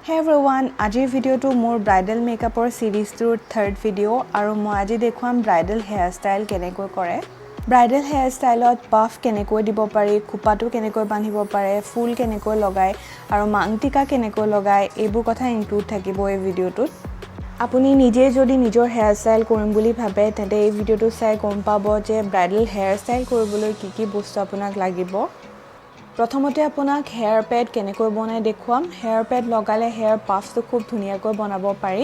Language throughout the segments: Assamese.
Hey everyone, আজিৰ ভিডিঅ'টো মোৰ ব্ৰাইডেল মেকআপৰ সিৰিজটোৰ থাৰ্ড ভিডিঅ' আৰু মই আজি দেখুৱাম ব্ৰাইডেল হেয়াৰ ষ্টাইল কেনেকৈ কৰে। ব্ৰাইডেল হেয়াৰ ষ্টাইলত পাফ কেনেকৈ দিব পাৰি, খোপাটো কেনেকৈ বান্ধিব পাৰে, ফুল কেনেকৈ লগায় আৰু মাংটিকা কেনেকৈ লগায় এইবোৰ কথা ইনক্লুড থাকিব এই ভিডিঅ'টোত। আপুনি নিজে যদি নিজৰ হেয়াৰ ষ্টাইল কৰিম বুলি ভাবে তেন্তে এই ভিডিঅ'টো চাই গম পাব যে ব্ৰাইডেল হেয়াৰ ষ্টাইল কৰিবলৈ কি বস্তু আপোনাক লাগিব। প্ৰথমতে আপোনাক হেয়াৰ পেড কেনেকৈ বনাই দেখুৱাম। হেয়াৰ পেড লগালে হেয়াৰ পাফটো খুব ধুনীয়াকৈ বনাব পাৰি।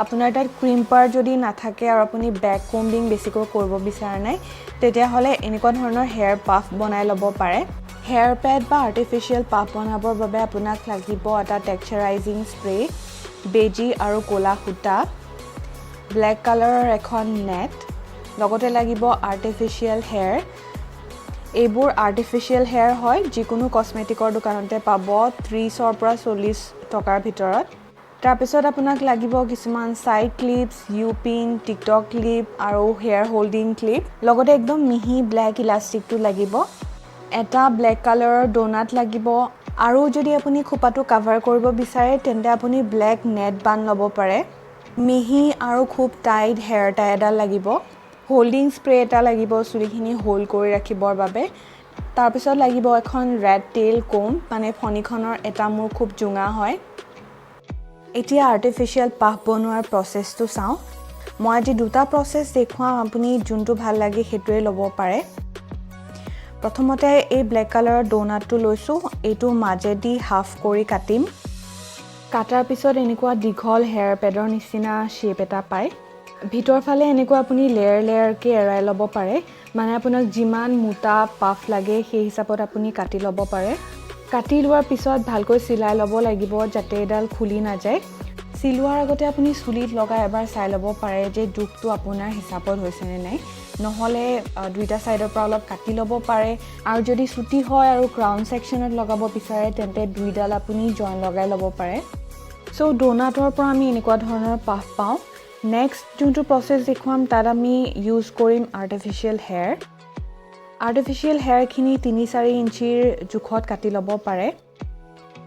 আপোনাৰ তাত ক্ৰিম্পাৰ যদি নাথাকে আৰু আপুনি বেক কম্বিং বেছিকৈ কৰিব বিচৰা নাই তেতিয়াহ'লে এনেকুৱা ধৰণৰ হেয়াৰ পাফ বনাই ল'ব পাৰে। হেয়াৰ পেড বা আৰ্টিফিচিয়েল পাফ বনাবৰ বাবে আপোনাক লাগিব এটা টেক্সচাৰাইজিং স্প্ৰে, বেজি আৰু ক'লা সূতা, ব্লেক কালাৰৰ এখন নেট, লগতে লাগিব আৰ্টিফিচিয়েল হেয়াৰ। এইবোৰ আৰ্টিফিচিয়েল হেয়াৰ হয়, যিকোনো কছমেটিকৰ দোকানতে পাব 30ৰ পৰা 40 টকাৰ ভিতৰত। তাৰপিছত আপোনাক লাগিব কিছুমান side clips, U pin, TikTok clip আৰু হেয়াৰ হোল্ডিং ক্লিপ, লগতে একদম মিহি ব্লেক ইলাষ্টিকটো লাগিব। এটা ব্লেক কালাৰৰ ডোনাট লাগিব আৰু যদি আপুনি খোপাটো কাভাৰ কৰিব বিচাৰে তেন্তে আপুনি ব্লেক নেট বান ল'ব পাৰে। মিহি আৰু খুব টাইট হেয়াৰ টাই এডাল লাগিব। হোল্ডিং স্প্ৰে এটা লাগিব চুলিখিনি হোল্ড কৰি ৰাখিবৰ বাবে। তাৰপিছত লাগিব এখন ৰেড টেইল কোম, মানে ফণিখনৰ এটা মূৰ খুব জোঙা হয়। এতিয়া আৰ্টিফিচিয়েল পাফ বনোৱাৰ প্ৰচেছটো চাওঁ। মই আজি দুটা প্ৰচেছ দেখুৱাম, আপুনি যোনটো ভাল লাগে সেইটোৱে ল'ব পাৰে। প্ৰথমতে এই ব্লেক কালাৰৰ ডোনাটটো লৈছোঁ, এইটো মাজেদি হাফ কৰি কাটিম। কাটাৰ পিছত এনেকুৱা দীঘল হেয়াৰ পেডৰ নিচিনা শ্বেপ এটা পায়। ভিতৰ ফালে এনেকুৱা আপুনি লেয়াৰকৈ এৰাই ল'ব পাৰে, মানে আপোনাক যিমান মোটা পাফ লাগে সেই হিচাপত আপুনি কাটি ল'ব পাৰে। কাটি লোৱাৰ পিছত ভালকৈ চিলাই ল'ব লাগিব যাতে এডাল খুলি নাযায়। চিলোৱাৰ আগতে আপুনি চুলিত লগাই এবাৰ চাই ল'ব পাৰে যে জোখটো আপোনাৰ হিচাপত হৈছেনে নাই, নহ'লে দুইটা ছাইডৰ পৰা অলপ কাটি ল'ব পাৰে। আৰু যদি চুটি হয় আৰু ক্ৰাউন ছেকশ্যনত লগাব বিচাৰে তেন্তে দুইডাল আপুনি জইন লগাই ল'ব পাৰে। চ' ডোনাটৰ পৰা আমি এনেকুৱা ধৰণৰ পাফ পাওঁ। নেক্সট যোনটো প্ৰচেছ দেখুৱাম তাত আমি ইউজ কৰিম আৰ্টিফিচিয়েল হেয়াৰ। আৰ্টিফিচিয়েল হেয়াৰখিনি 3-4 ইঞ্চিৰ জোখত কাটি ল'ব পাৰে।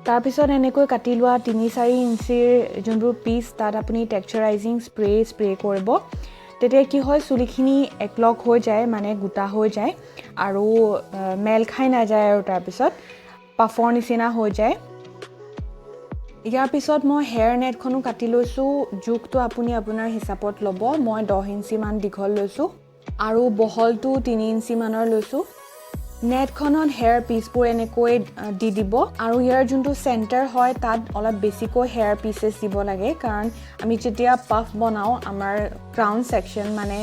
তাৰপিছত এনেকৈ কাটি লোৱা 3-4 ইঞ্চিৰ যোনবোৰ পিচ তাত আপুনি টেক্সচাৰাইজিং স্প্ৰে কৰিব। তেতিয়া কি হয়, চুলিখিনি একলগ হৈ যায়, মানে গোটা হৈ যায় আৰু মেল খাই নাযায় আৰু তাৰপিছত পাফৰ নিচিনা হৈ যায়। ইয়াৰ পিছত মই হেয়াৰ নেটখনো কাটি লৈছোঁ। জোখটো আপুনি আপোনাৰ হিচাপত ল'ব। মই 10 ইঞ্চিমান দীঘল লৈছোঁ আৰু বহলটো 3 ইঞ্চিমানৰ লৈছোঁ। নেটখনত হেয়াৰ পিচবোৰ এনেকৈ দি দিব আৰু ইয়াৰ যোনটো চেণ্টাৰ হয় তাত অলপ বেছিকৈ হেয়াৰ পিচেছ দিব লাগে, কাৰণ আমি যেতিয়া পাফ বনাওঁ আমাৰ ক্ৰাউন ছেকশ্যন মানে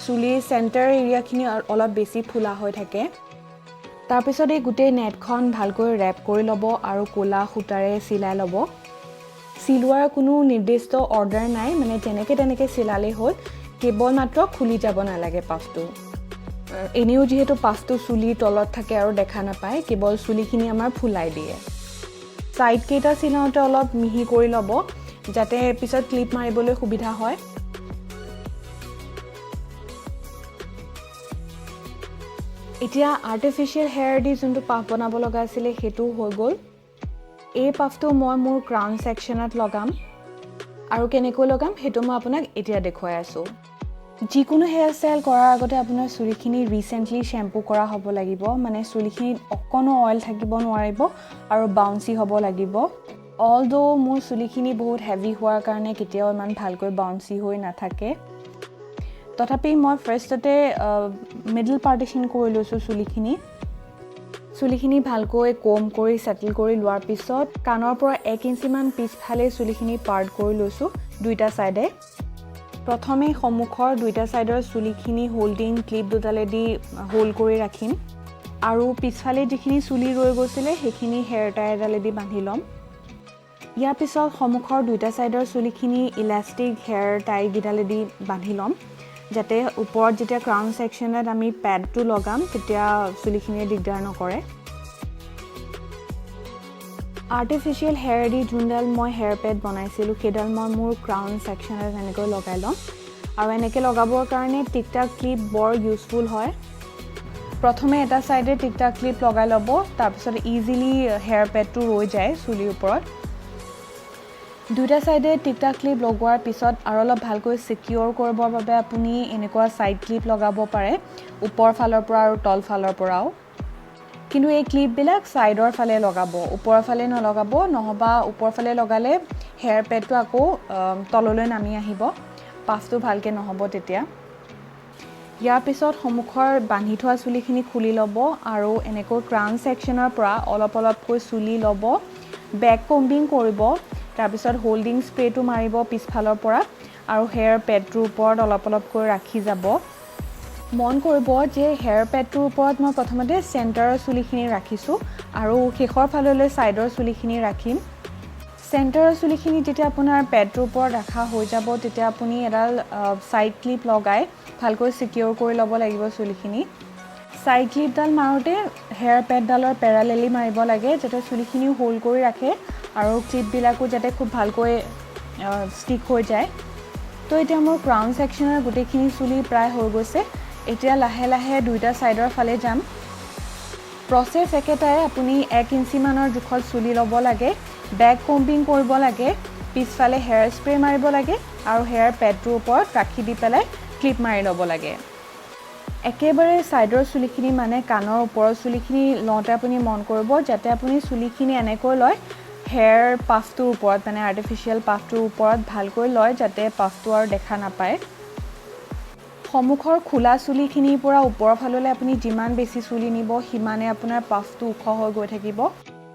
চুলিৰ চেণ্টাৰ এৰিয়াখিনি অলপ বেছি ফুলা হৈ থাকে। তাৰপিছত এই গোটেই নেটখন ভালকৈ ৰেপ কৰি ল'ব আৰু ক'লা সূতাৰে চিলাই ল'ব। চিলোৱাৰ কোনো নিৰ্দিষ্ট অৰ্ডাৰ নাই, মানে তেনেকৈ চিলালেই হ'ল, কেৱল মাত্ৰ খুলি যাব নালাগে পাফটো। এনেও যিহেতু পাফটো চুলিৰ তলত থাকে আৰু দেখা নাপায়, কেৱল চুলিখিনি আমাৰ ফুলাই দিয়ে। ছাইডকেইটা চিলাওঁতে অলপ মিহি কৰি ল'ব যাতে পিছত ক্লিপ মাৰিবলৈ সুবিধা হয়। এতিয়া আৰ্টিফিচিয়েল হেয়াৰ দি যোনটো পাফ বনাব লগা আছিলে সেইটো হৈ গ'ল। এই পাফটো মই মোৰ ক্ৰাউন ছেকশ্যনত লগাম আৰু কেনেকৈ লগাম সেইটো মই আপোনাক এতিয়া দেখুৱাই আছোঁ। যিকোনো হেয়াৰ ষ্টাইল কৰাৰ আগতে আপোনাৰ চুলিখিনি ৰিচেণ্টলি শ্বেম্পু কৰা হ'ব লাগিব, মানে চুলিখিনিত অকণো অইল থাকিব নোৱাৰিব আৰু বাউন্সি হ'ব লাগিব। অলদো মোৰ চুলিখিনি বহুত হেভি হোৱাৰ কাৰণে কেতিয়াও ইমান ভালকৈ বাউন্সি হৈ নাথাকে। তথাপি মই ফাৰ্ষ্টতে মিডল পাৰ্টিশ্যন কৰি লৈছোঁ চুলিখিনি ভালকৈ কম কৰি ছেটেল কৰি লোৱাৰ পিছত কাণৰ পৰা 1 ইঞ্চিমান পিছফালে চুলিখিনি পাৰ্ট কৰি লৈছোঁ দুইটা ছাইডে। প্ৰথমে সন্মুখৰ দুইটা ছাইডৰ চুলিখিনি হোল্ডিং ক্লিপ দুডালেদি হোল্ড কৰি ৰাখিম আৰু পিছফালে যিখিনি চুলি ৰৈ গৈছিলে সেইখিনি হেয়াৰ টাই এডালেদি বান্ধি ল'ম। ইয়াৰ পিছত সন্মুখৰ দুইটা ছাইডৰ চুলিখিনি ইলাষ্টিক হেয়াৰ টাইকেইডালেদি বান্ধি ল'ম যাতে ওপৰত যেতিয়া ক্ৰাউন ছেকশ্যনত আমি পেডটো লগাম তেতিয়া চুলিখিনিয়ে দিগদাৰ নকৰে। আৰ্টিফিচিয়েল হেয়াৰেদি যোনডাল মই হেয়াৰ পেড বনাইছিলোঁ সেইডাল মই মোৰ ক্ৰাউন ছেকশ্যনত এনেকৈ লগাই ল'ম আৰু এনেকৈ লগাবৰ কাৰণে টিকটাক ক্লিপ বৰ ইউজফুল হয়। প্ৰথমে এটা ছাইডে টিকটাক ক্লিপ লগাই ল'ব, তাৰপিছত ইজিলি হেয়াৰ পেডটো ৰৈ যায় চুলিৰ ওপৰত। দুটা সাইডে টিকটাক ক্লিপ লগোৱাৰ পিছত আৰু অলপ ভালকৈ সিকিউৰ কৰিবৰ বাবে আপুনি এনেকুৱা সাইড ক্লিপ লগাব পাৰে ওপৰ ফালৰ পৰা আৰু তল ফালৰ পৰাও কিন্তু এই ক্লিপবিলাক সাইডৰ ফালে লগাব ওপৰৰ ফালে নলগাব নহবা ওপৰৰ ফালে লগালে হেয়াৰ পেডটো আকৌ তললৈ নামি আহিব পাফটো ভালকৈ নহ'ব তেতিয়া ইয়াৰ পিছত সন্মুখৰ বান্ধি থোৱা চুলিখিনি খুলি ল'ব আৰু এনেকৈ ক্ৰাউন সেকশনৰ পৰা অলপ অলপকৈ চুলি ল'ব বেক কম্বিং কৰিব তাৰপিছত হোল্ডিং স্প্ৰেটো মাৰিব পিছফালৰ পৰা আৰু হেয়াৰ পেডটোৰ ওপৰত অলপ অলপকৈ ৰাখি যাব মন কৰিব যে হেয়াৰ পেডটোৰ ওপৰত মই প্ৰথমতে চেণ্টাৰৰ চুলিখিনি ৰাখিছোঁ আৰু শেষৰ ফাললৈ সাইডৰ চুলিখিনি ৰাখিম চেণ্টাৰৰ চুলিখিনি যেতিয়া আপোনাৰ পেডটোৰ ওপৰত ৰাখা হৈ যাব তেতিয়া আপুনি এডাল সাইড ক্লিপ লগাই ভালকৈ সিকিউৰ কৰি ল'ব লাগিব চুলিখিনি সাইড ক্লিপডাল মাৰোতে হেয়াৰ পেডডালৰ পেৰালেলি মাৰিব লাগে যাতে চুলিখিনি হোল্ড কৰি ৰাখে আৰু ক্লিপবিলাকো যাতে খুব ভালকৈ ষ্টিক হৈ যায় তো এতিয়া মোৰ ক্ৰাউন সেকশনৰ গোটেইখিনি চুলি প্ৰায় হৈ গৈছে এতিয়া লাহে লাহে দুইটা সাইডৰ ফালে যাম প্ৰসেছ একেটাই আপুনি 1 ইঞ্চি মানৰ জোখত চুলি ল'ব লাগে বেক কম্বিং কৰিব লাগে পিছফালে হেয়াৰ স্প্ৰে মাৰিব লাগে আৰু হেয়াৰ পেডটোৰ ওপৰত ৰাখি দি পেলাই ক্লিপ মাৰি ল'ব লাগে একেবাৰে সাইডৰ চুলিখিনি মানে কাণৰ ওপৰৰ চুলিখিনি লওঁতে আপুনি মন কৰিব যাতে আপুনি চুলিখিনি এনেকৈ লয় হেয়াৰ পাফটোৰ ওপৰত মানে আৰ্টিফিচিয়েল পাফটোৰ ওপৰত ভালকৈ লয় যাতে পাফটো আৰু দেখা নাপায় সন্মুখৰ খোলা চুলিখিনিৰ পৰা ওপৰৰ ফাললৈ আপুনি যিমান বেছি চুলি নিব সিমানে আপোনাৰ পাফটো ওখ হৈ গৈ থাকিব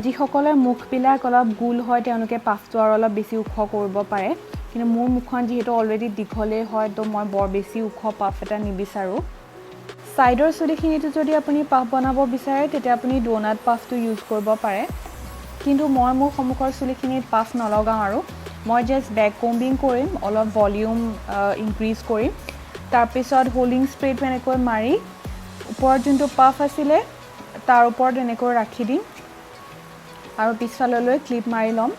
যিসকলৰ মুখবিলাক অলপ গোল হয় তেওঁলোকে পাফটো আৰু অলপ বেছি ওখ কৰিব পাৰে কিন্তু মোৰ মুখখন যিহেতু অলৰেডি দীঘলেই হয় তো মই বৰ বেছি ওখ পাফ এটা নিবিচাৰোঁ সাইডৰ চুলিখিনিটো যদি আপুনি পাফ বনাব বিচাৰে তেতিয়া আপুনি ডোনাট পাফটো ইউজ কৰিব পাৰে কিন্তু মই মোৰ সন্মুখৰ চুলিখিনিত পাফ নলগাওঁ আৰু মই জাষ্ট বেক কম্বিং কৰিম অলপ ভলিউম ইনক্ৰিজ কৰিম তাৰপিছত হোল্ডিং স্প্ৰেটো এনেকৈ মাৰি ওপৰত যোনটো পাফ আছিলে তাৰ ওপৰত এনেকৈ ৰাখি দিম আৰু পিছফাললৈ ক্লিপ মাৰি ল'ম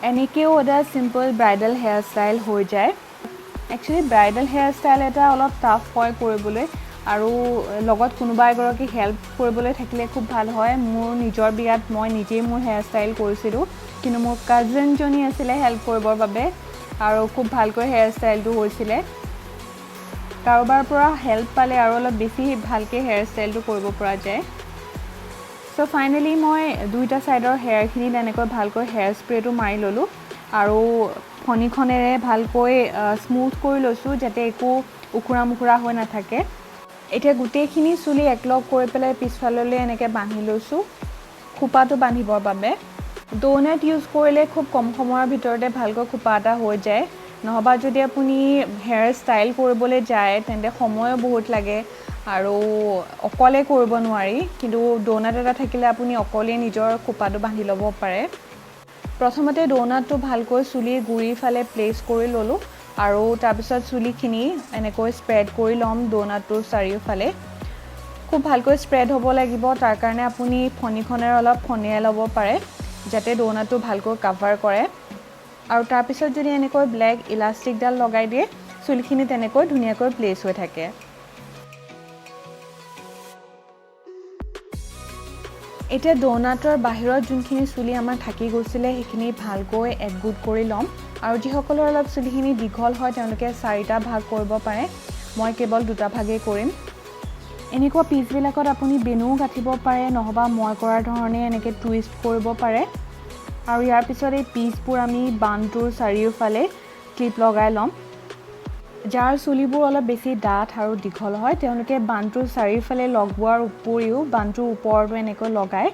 এনেকৈও এটা চিম্পল ব্ৰাইডেল হেয়াৰ ষ্টাইল হৈ যায় একচুৱেলি ব্ৰাইডেল হেয়াৰ ষ্টাইল এটা অলপ টাফ হয় কৰিবলৈ আৰু লগত কোনোবা এগৰাকী হেল্প কৰিবলৈ থাকিলে খুব ভাল হয় মোৰ নিজৰ বিয়াত মই নিজেই মোৰ হেয়াৰ ষ্টাইল কৰিছিলোঁ কিন্তু মোৰ কাজিনজনী আছিলে হেল্প কৰিবৰ বাবে আৰু খুব ভালকৈ হেয়াৰ ষ্টাইলটো হৈছিলে কাৰোবাৰ পৰা হেল্প পালে আৰু অলপ বেছি ভালকৈ হেয়াৰ ষ্টাইলটো কৰিব পৰা যায় সো ফাইনেলি মই দুইটা সাইডৰ হেয়াৰখিনি তেনেকৈ ভালকৈ হেয়াৰ স্প্ৰেটো মাৰি ল'লোঁ আৰু ফণিখনেৰে ভালকৈ স্মুথ কৰি লৈছোঁ যাতে একো উখুৰা মুখুৰা হৈ নাথাকে এতিয়া গোটেইখিনি চুলি একলগ কৰি পেলাই পিছফাললৈ এনেকৈ বান্ধি লৈছোঁ খোপাটো বান্ধিবৰ বাবে ডোনাট ইউজ কৰিলে খুব কম সময়ৰ ভিতৰতে ভালকৈ খোপা এটা হৈ যায় নহবা যদি আপুনি হেয়াৰ ষ্টাইল কৰিবলৈ যায় তেন্তে সময়ো বহুত লাগে আৰু অকলে কৰিব নোৱাৰি কিন্তু ডোনাট এটা থাকিলে আপুনি অকলে নিজৰ খোপাটো বান্ধি ল'ব পাৰে প্ৰথমতে ডোনাটটো ভালকৈ চুলিৰ গুৰিৰ ফালে প্লেচ কৰি ল'লোঁ আৰু তাৰপিছত চুলিখিনি এনেকৈ স্প্ৰেড কৰি ল'ম ডোনাটটোৰ চাৰিওফালে খুব ভালকৈ স্প্ৰেড হ'ব লাগিব তাৰ কাৰণে আপুনি ফণিখনেৰে অলপ ফণিয়াই ল'ব পাৰে যাতে ডোনাটটো ভালকৈ কাভাৰ কৰে আৰু তাৰপিছত যদি এনেকৈ ব্লেক ইলাষ্টিকডাল লগাই দিয়ে চুলিখিনি তেনেকৈ ধুনীয়াকৈ প্লেচ হৈ থাকে এতিয়া ডোনাটৰ বাহিৰত যোনখিনি চুলি আমাৰ থাকি গৈছিলে সেইখিনি ভালকৈ একগোট কৰি ল'ম আৰু যিসকলৰ অলপ চুলিখিনি দীঘল হয় তেওঁলোকে 4টা ভাগ কৰিব পাৰে মই কেৱল 2টা ভাগেই কৰিম এনেকুৱা পিচবিলাকত আপুনি বেনুও গাঁঠিব পাৰে নহবা মই কৰাৰ ধৰণে এনেকৈ টুইষ্ট কৰিব পাৰে আৰু ইয়াৰ পিছত এই পিচবোৰ আমি বানটোৰ চাৰিওফালে ক্লিপ লগাই ল'ম যাৰ চুলিবোৰ অলপ বেছি ডাঠ আৰু দীঘল হয় তেওঁলোকে বানটোৰ চাৰিওফালে লগোৱাৰ উপৰিও বানটোৰ ওপৰতো এনেকৈ লগাই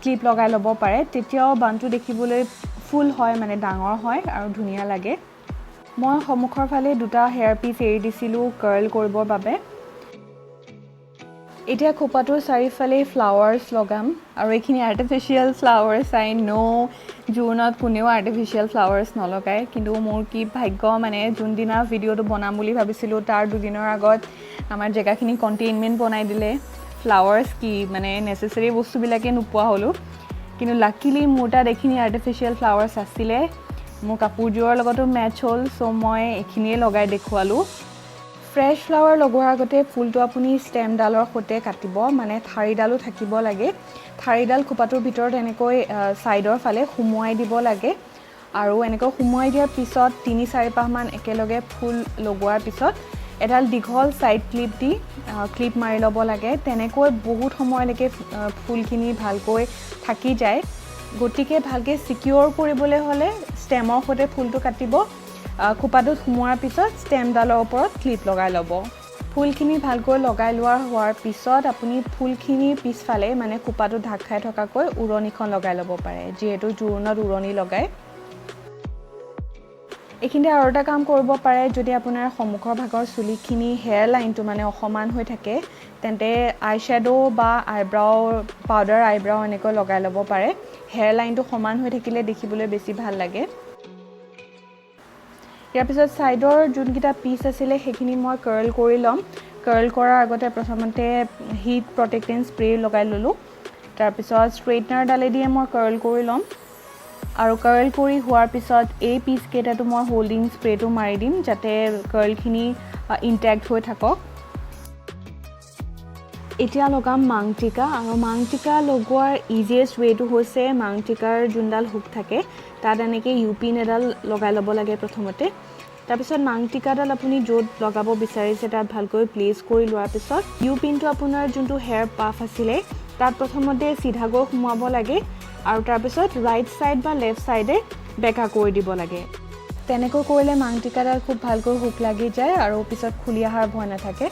ক্লিপ লগাই ল'ব পাৰে তেতিয়াও বানটো দেখিবলৈ ফুল হয় মানে ডাঙৰ হয় আৰু ধুনীয়া লাগে মই সন্মুখৰ ফালে 2টা হেয়াৰ পিচ এৰি দিছিলোঁ কাৰ্ল কৰিবৰ বাবে এতিয়া খোপাটোৰ চাৰিওফালে ফ্লাৱাৰ্ছ লগাম আৰু এইখিনি আৰ্টিফিচিয়েল ফ্লাৱাৰ্ছ আই ন' জোৰোণত কোনেও আৰ্টিফিচিয়েল ফ্লাৱাৰ্ছ নলগায় কিন্তু মোৰ কি ভাগ্য মানে যোনদিনা ভিডিঅ'টো বনাম বুলি ভাবিছিলোঁ তাৰ 2 দিনৰ আগত আমাৰ জেগাখিনি কণ্টেইনমেণ্ট বনাই দিলে ফ্লাৱাৰ্ছ কি মানে নেচেচাৰী বস্তুবিলাকে নোপোৱা হ'লোঁ কিন্তু লাকিলি মোৰ তাত এইখিনি আৰ্টিফিচিয়েল ফ্লাৱাৰ্ছ আছিলে মোৰ কাপোৰযোৰৰ লগতো মেটচ হ'ল চ' মই এইখিনিয়ে লগাই দেখুৱালোঁ ফ্ৰেছ ফ্লাৱাৰ লগোৱাৰ আগতে ফুলটো আপুনি ষ্টেমডালৰ সৈতে কাটিব মানে ঠাৰিডালো থাকিব লাগে ঠাৰিডাল খোপাটোৰ ভিতৰত এনেকৈ ছাইডৰ ফালে সুমুৱাই দিব লাগে আৰু এনেকৈ সুমুৱাই দিয়াৰ পিছত 3-4 মান একেলগে ফুল লগোৱাৰ পিছত এডাল দীঘল সাইড ক্লিপ দি ক্লিপ মাৰি ল'ব লাগে তেনেকৈ বহুত সময়লৈকে ফুলখিনি ভালকৈ থাকি যায় গতিকে ভালকৈ সিকিউৰ কৰিবলৈ হ'লে ষ্টেমৰ সৈতে ফুলটো কাটিব খোপাটোত সুমুৱাৰ পিছত ষ্টেমডালৰ ওপৰত ক্লিপ লগাই ল'ব ফুলখিনি ভালকৈ লগাই হোৱাৰ পিছত আপুনি ফুলখিনিৰ পিছফালে মানে খোপাটো ঢাক খাই থকাকৈ উৰণিখন লগাই ল'ব পাৰে যিহেতু জোৰোণত উৰণি লগায় এইখিনিতে আৰু এটা কাম কৰিব পাৰে যদি আপোনাৰ সন্মুখৰ ভাগৰ চুলিখিনি হেয়াৰ লাইনটো মানে অসমান হৈ থাকে তেন্তে আই শ্যাডো বা আইব্ৰাও পাউডাৰ আইব্ৰাও এনেকৈ লগাই ল'ব পাৰে হেয়াৰ লাইনটো সমান হৈ থাকিলে দেখিবলৈ বেছি ভাল লাগে ইয়াৰ পিছত সাইডৰ যোনকিটা পিস আছিল সেইখিনি মই কাৰ্ল কৰি ল'ম কাৰ্ল কৰাৰ আগতে প্ৰথমতে হিট প্ৰটেক্টেন্ট স্প্ৰে লগাই ললো তাৰ পিছত ষ্ট্ৰেটনাৰ ডালেদি মই কাৰ্ল কৰি ল'ম আৰু কাৰ্ল কৰি হোৱাৰ পিছত এই পিস কেইটাটো মই হোল্ডিং স্প্ৰেটো মাৰি দিম যাতে কাৰ্লখিনি ইনটেক্ট হৈ থাকক এতিয়া লগাম মাংটিকা আৰু মাংটিকা লগোৱাৰ ইজিয়েষ্ট ৱেটো হৈছে মাংটিকাৰ যোনডাল হুক থাকে তাত এনেকৈ ইউপিন এডাল লগাই ল'ব লাগে প্ৰথমতে তাৰপিছত মাংটিকাডাল আপুনি য'ত লগাব বিচাৰিছে তাত ভালকৈ প্লেচ কৰি লোৱাৰ পিছত ইউপিনটো আপোনাৰ যোনটো হেয়াৰ পাফ আছিলে তাত প্ৰথমতে সিধাকৈ সুমুৱাব লাগে আৰু তাৰপিছত ৰাইট সাইড বা লেফট সাইডে বেকা কৰি দিব লাগে তেনেকৈ কৰিলে মাংটিকাডাল খুব ভালকৈ হুক লাগি যায় আৰু পিছত খুলি অহাৰ ভয় নাথাকে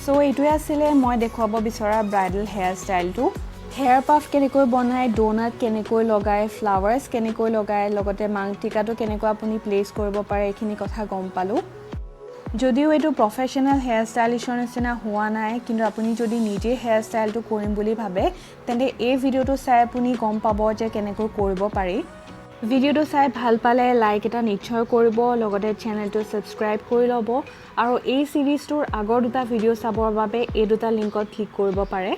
সো এইটোৱে আছিলে মই দেখুৱাব বিচৰা ব্ৰাইডাল হেয়াৰ ষ্টাইলটো হেয়াৰ পাফ কেনেকৈ বনায় ডোনাট কেনেকৈ লগায় ফ্লাৱাৰ্ছ কেনেকৈ লগায় লগতে মাংটিকাটো কেনেকৈ আপুনি প্লেচ কৰিব পাৰে এইখিনি কথা গম পালোঁ যদিও এইটো প্ৰফেশ্যনেল হেয়াৰ ষ্টাইলিছৰ নিচিনা হোৱা নাই কিন্তু আপুনি যদি নিজে হেয়াৰ ষ্টাইলটো কৰিম বুলি ভাবে তেন্তে এই ভিডিঅ'টো চাই আপুনি গম পাব যে কেনেকৈ কৰিব পাৰি ভিডিঅ'টো চাই ভাল পালে লাইক এটা নিশ্চয় কৰিব লগতে চেনেলটো সাবস্ক্ৰাইব কৰি ল'ব আৰু এই সিৰিজটোৰ আগৰ দুটা ভিডিঅ' চাবৰ বাবে এই দুটা লিংকত ক্লিক কৰিব পাৰে